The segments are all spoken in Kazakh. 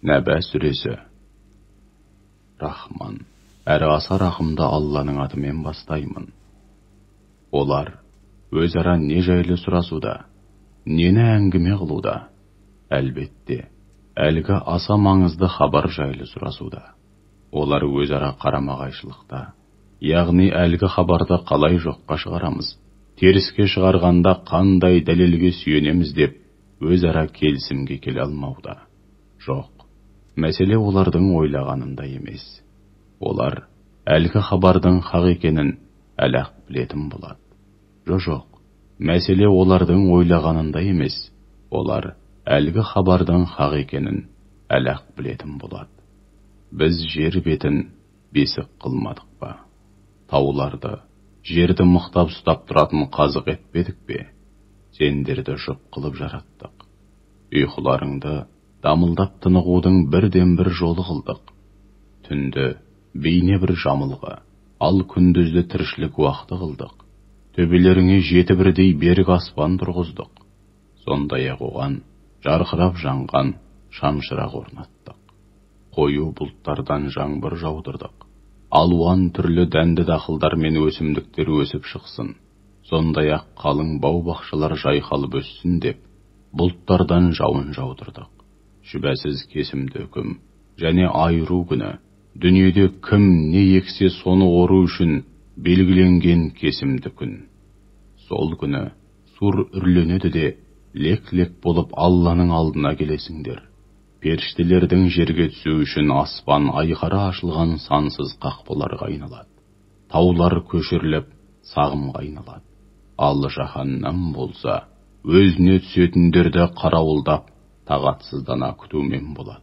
Нәбә сүресі. Рахман, әрі аса рахымды Алланың атымен бастаймын. Олар өзара не жайлы сұрасуда, нені әңгіме қылуда? Әлбетте, әлгі аса маңызды хабар жайлы сұрасуда. Олар өзара қарама-қайшылықта, яғни әлгі хабарды қалай жоққа шығарамыз, теріске шығарғанда қандай дәлелге сүйенеміз деп өзара келісімге келе алмауда. Жоқ, мәселе олардың ойлағанында емес. Олар әлгі хабардың хақ екенін әлі-ақ білетін болады. Жоқ, мәселе олардың ойлағанында емес. Олар әлгі хабардың хақ екенін әлі-ақ білетін болады. Біз жер бетін бесік қылмадық па? Тауларды, жерді мықтап ұстап тұратын қазық етпедік пе? Сендерді жұп қылып жараттық. Ұйқыларыңды дамылдап тынығудың бірден бір жолы қылдық. Түнді бейне бір жамылғы, ал күндізді тіршілік уақыты қылдық. Төбелеріңе жеті бірдей берік аспан тұрғыздық. Сондай-ақ оған жарқырап жанған шамшырақ орнаттық. Қою бұлттардан жаңбыр жаудырдық. Алуан түрлі дәнді дақылдар мен өсімдіктер өсіп шықсын. Сондай-ақ қалың бау-бақшалар жайқалып өссін деп, бұлттардан жауын жаудырдық. Шүбәсіз кесімді үкім және айыру күні, дүниеде кім не ексе соны ору үшін белгіленген кесімді күн. Сол күні сур үрленеді де, лек-лек болып Алланың алдына келесіңдер. Періштелердің жерге түсу үшін аспан айқара ашылған сансыз қақпаларға айналады. Таулар көшіріліп, сағымға айналады. Ал жаһаннам болса, өзіне түсетіндерді қарауылдап, тағатсыздана күтумен болады.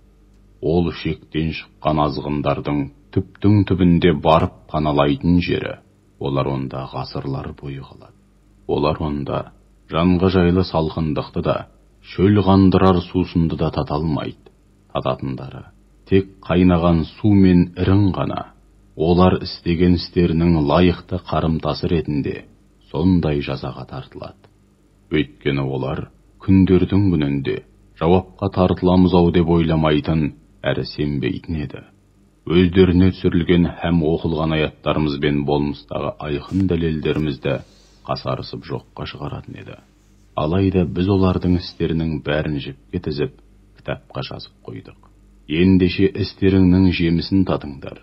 Ол шектен шыққан азғындардың түптің түбінде барып паналайтын жері, олар онда ғасырлар бойы қалады. Олар онда жанға жайлы салқындықты да, шөл қандырар сусынды да тата алмайды. Тататындары тек қайнаған су мен ірің ғана. Олар істеген істерінің лайықты қарымтасы ретінде сондай жазаға тартылады. Өйткені олар күндердің күнінде жауапқа тартыламыз-ау деп ойламайтын, әрі сенбейтін еді. Өздеріне түсірілген һәм оқылған аяттарымыз бен болмыстағы айқын дәлелдерімізді қасарысып жоққа шығаратын еді. Алайда біз олардың істерінің бәрін жіпке тізіп, кітапқа жазып қойдық. Ендеше істеріңнің жемісін татыңдар.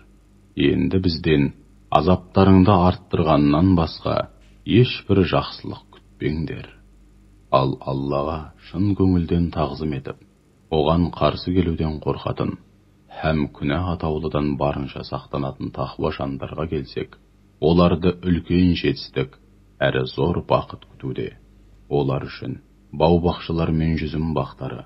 Енді бізден азаптарыңды арттырғаннан басқа ешбір жақсылық күтпеңдер. Ал Аллаға шын көңілден тағзым етіп, оған қарсы келуден қорқатын, һәм күнә атаулыдан барынша сақтанатын тақуа жандарға келсек, оларды үлкен жетістік әрі зор бақыт күтуде. Олар үшін бау-бақшалар мен жүзім бақтары,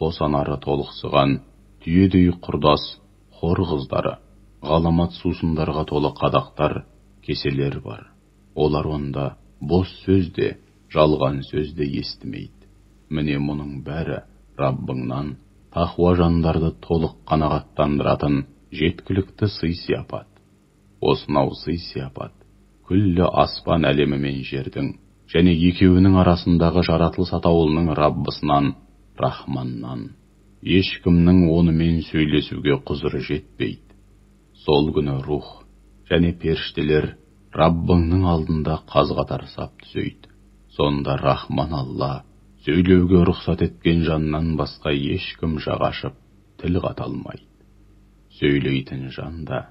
қос анары толықсыған, түйедей құрдас, хор қыздары, ғаламат сусындарға толы қадақтар, кеселер бар. Олар онда бос сөзде, жалған сөзді естімейді. Міне мұның бәрі Раббыңнан тақуа жандарды толық қанағаттандыратын жеткілікті сый-сияпат. Осынау сый-сияпат күллі аспан әлемі мен жердің және екеуінің арасындағы жаратылыс атаулының Раббысынан, Рахманнан. Ешкімнің онымен сөйлесуге құзыры жетпейді. Сол күні рух және періштелер Раббыңның алдында қаз-қатар сап түзейді. Сонда Рахман Алла сөйлеуге рұқсат еткен жаннан басқа ешкім жағашып, тіл қата алмайды. Сөйлейтін жанда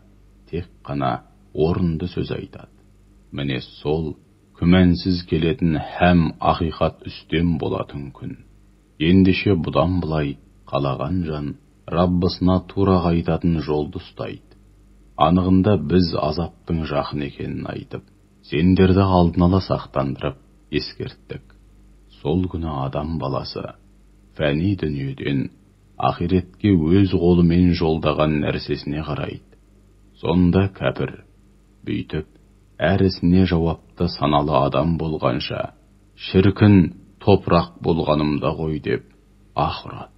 тек қана орынды сөз айтады. Міне сол күмәнсіз келетін һәм ақиқат үстем болатын күн. Ендеше бұдан былай қалаған жан Раббысына тура қайтатын жолды ұстайды. Анығында біз азаптың жақын екенін айтып, сендерді алдын ала сақтандырып, ескерттік. Сол күні адам баласы фәни дүниеден ақиретке өз қолымен жолдаған нәрсесіне қарайды. Сонда кәпір бүйтіп, әр ісіне жауапты саналы адам болғанша, шіркін топырақ болғанымда ғой деп аһ ұрады.